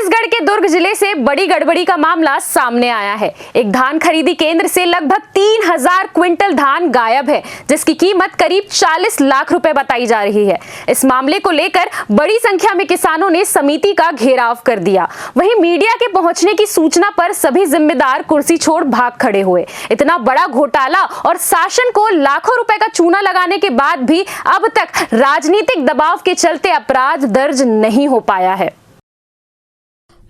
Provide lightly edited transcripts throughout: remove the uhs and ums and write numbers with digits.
छत्तीसगढ़ के दुर्ग जिले से बड़ी गड़बड़ी का मामला सामने आया है। एक धान खरीदी केंद्र से लगभग 3000 क्विंटल धान गायब है, जिसकी कीमत करीब 40 लाख रुपए बताई जा रही है। इस मामले को लेकर बड़ी संख्या में किसानों ने समिति का घेराव कर दिया। वहीं मीडिया के पहुंचने की सूचना पर सभी जिम्मेदार कुर्सी छोड़ भाग खड़े हुए। इतना बड़ा घोटाला और शासन को लाखों रुपए का चूना लगाने के बाद भी अब तक राजनीतिक दबाव के चलते अपराध दर्ज नहीं हो पाया है।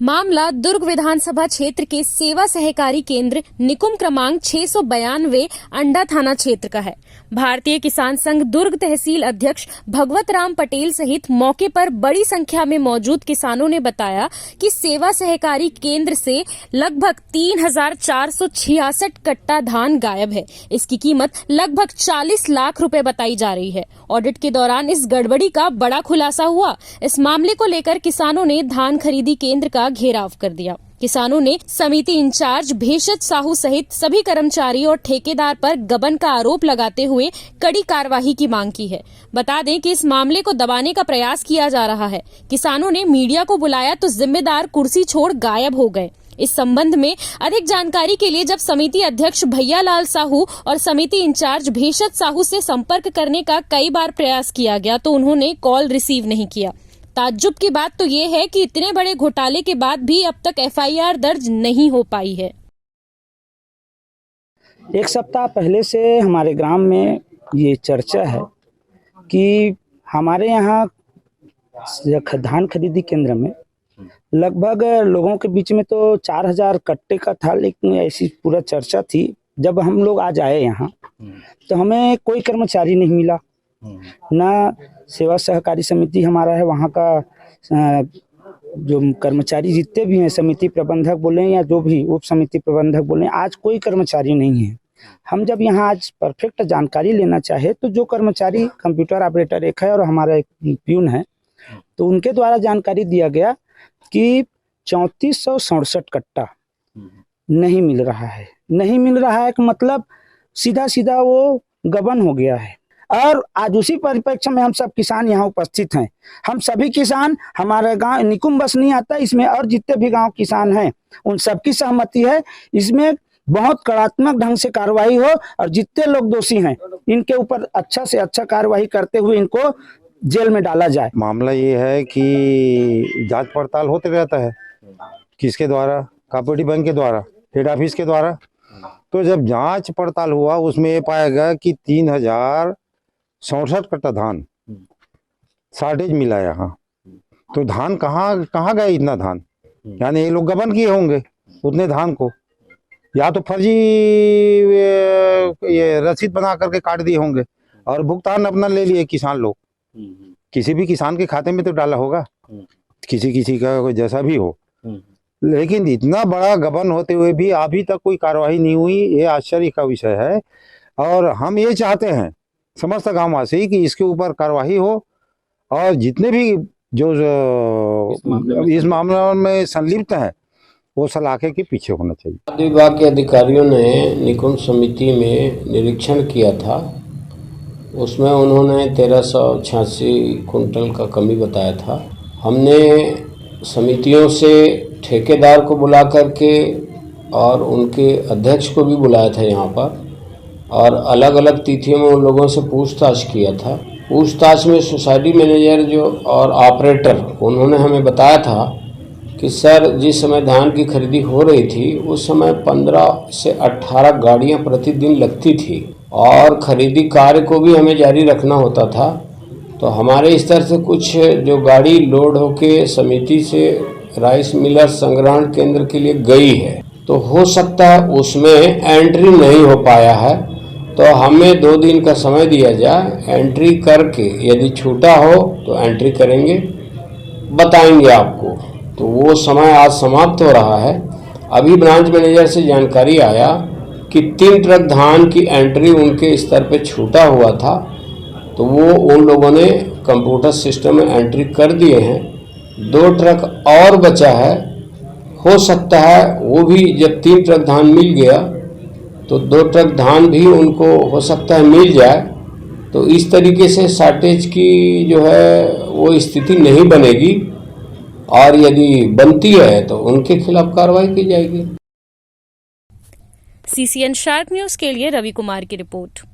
मामला दुर्ग विधानसभा क्षेत्र के सेवा सहकारी केंद्र निकुम क्रमांक 692 अंडा थाना क्षेत्र का है। भारतीय किसान संघ दुर्ग तहसील अध्यक्ष भगवत राम पटेल सहित मौके पर बड़ी संख्या में मौजूद किसानों ने बताया कि सेवा सहकारी केंद्र से लगभग 3466 कट्टा धान गायब है। इसकी कीमत लगभग 40 लाख रुपए बताई जा रही है। ऑडिट के दौरान इस गड़बड़ी का बड़ा खुलासा हुआ। इस मामले को लेकर किसानों ने धान खरीदी केंद्र का घेराव कर दिया। किसानों ने समिति इंचार्ज भेषज साहू सहित सभी कर्मचारी और ठेकेदार पर गबन का आरोप लगाते हुए कड़ी कार्रवाई की मांग की है। बता दें कि इस मामले को दबाने का प्रयास किया जा रहा है। किसानों ने मीडिया को बुलाया तो जिम्मेदार कुर्सी छोड़ गायब हो गए। इस संबंध में अधिक जानकारी के लिए जब समिति अध्यक्ष भैया लाल साहू और समिति इंचार्ज भेषज साहू से संपर्क करने का कई बार प्रयास किया गया तो उन्होंने कॉल रिसीव नहीं किया। ताज्जुब की बात तो ये है कि इतने बड़े घोटाले के बाद भी अब तक एफआईआर दर्ज नहीं हो पाई है। एक सप्ताह पहले से हमारे ग्राम में ये चर्चा है कि हमारे यहाँ धान खरीदी केंद्र में लगभग लोगों के बीच में तो 4000 कट्टे का था, लेकिन ऐसी पूरा चर्चा थी। जब हम लोग आज आए यहाँ तो हमें कोई कर्मचारी नहीं मिला, ना सेवा सहकारी समिति हमारा है वहाँ का जो कर्मचारी जितने भी हैं, समिति प्रबंधक बोले या जो भी उप समिति प्रबंधक बोले, आज कोई कर्मचारी नहीं है। हम जब यहाँ आज परफेक्ट जानकारी लेना चाहे तो जो कर्मचारी कंप्यूटर ऑपरेटर एक है और हमारा एक प्यून है, तो उनके द्वारा जानकारी दिया गया कि 3467 कट्टा नहीं मिल रहा है। नहीं मिल रहा है का मतलब सीधा सीधा वो गबन हो गया है। और आज उसी परिप्रेक्ष्य में हम सब किसान यहाँ उपस्थित हैं। हम सभी किसान, हमारे गांव निकुम बस नहीं आता, इसमें और जितने भी गांव किसान हैं उन सबकी सहमति है। इसमें बहुत कड़ात्मक ढंग से कार्रवाई हो और जितने लोग दोषी हैं इनके ऊपर अच्छा से अच्छा कार्रवाई करते हुए इनको जेल में डाला जाए। मामला ये है कि जांच पड़ताल होते रहता है। किसके द्वारा? कॉपरेटिव बैंक के द्वारा, हेड ऑफिस के द्वारा। तो जब जांच पड़ताल हुआ उसमें ये पाया गया कि 3067 कट्टा धान शॉर्टेज मिला यहाँ। तो धान कहाँ गए इतना धान? यानी ये लोग गबन किए होंगे उतने धान को, या तो फर्जी ये रसीद बना करके काट दिए होंगे और भुगतान अपना ले लिए किसान लोग। किसी भी किसान के खाते में तो डाला होगा, किसी का जैसा भी हो, लेकिन इतना बड़ा गबन होते हुए भी अभी तक कोई कार्रवाई नहीं हुई, ये आश्चर्य का विषय है। और हम ये चाहते हैं समस्त गांववासी कि इसके ऊपर कार्रवाई हो और जितने भी जो इस मामले में संलिप्त हैं वो सलाखे के पीछे होना चाहिए। खाद्य विभाग के अधिकारियों ने निकुंज समिति में निरीक्षण किया था। उसमें उन्होंने 1386 कुंटल का कमी बताया था। हमने समितियों से ठेकेदार को बुला करके और उनके अध्यक्ष को भी बुलाया था यहाँ पर, और अलग अलग तिथियों में उन लोगों से पूछताछ किया था। पूछताछ में सोसाइटी मैनेजर जो और ऑपरेटर, उन्होंने हमें बताया था कि सर जिस समय धान की खरीदी हो रही थी उस समय 15 से 18 गाड़ियाँ प्रतिदिन लगती थी और खरीदी कार्य को भी हमें जारी रखना होता था। तो हमारे इस तरह से कुछ जो गाड़ी लोड होके समिति से राइस मिलर संग्रहण केंद्र के लिए गई है, तो हो सकता है उसमें एंट्री नहीं हो पाया है। तो हमें 2 दिन का समय दिया जाए, एंट्री करके यदि छूटा हो तो एंट्री करेंगे, बताएंगे आपको। तो वो समय आज समाप्त हो रहा है। अभी ब्रांच मैनेजर से जानकारी आया कि 3 ट्रक धान की एंट्री उनके स्तर पे छूटा हुआ था, तो वो उन लोगों ने कंप्यूटर सिस्टम में एंट्री कर दिए हैं। 2 ट्रक और बचा है, हो सकता है वो भी, जब 3 ट्रक धान मिल गया तो 2 ट्रक धान भी उनको हो सकता है मिल जाए। तो इस तरीके से शॉर्टेज की जो है वो स्थिति नहीं बनेगी। और यदि बनती है तो उनके खिलाफ कार्रवाई की जाएगी। CCN शार्प न्यूज के लिए रवि कुमार की रिपोर्ट।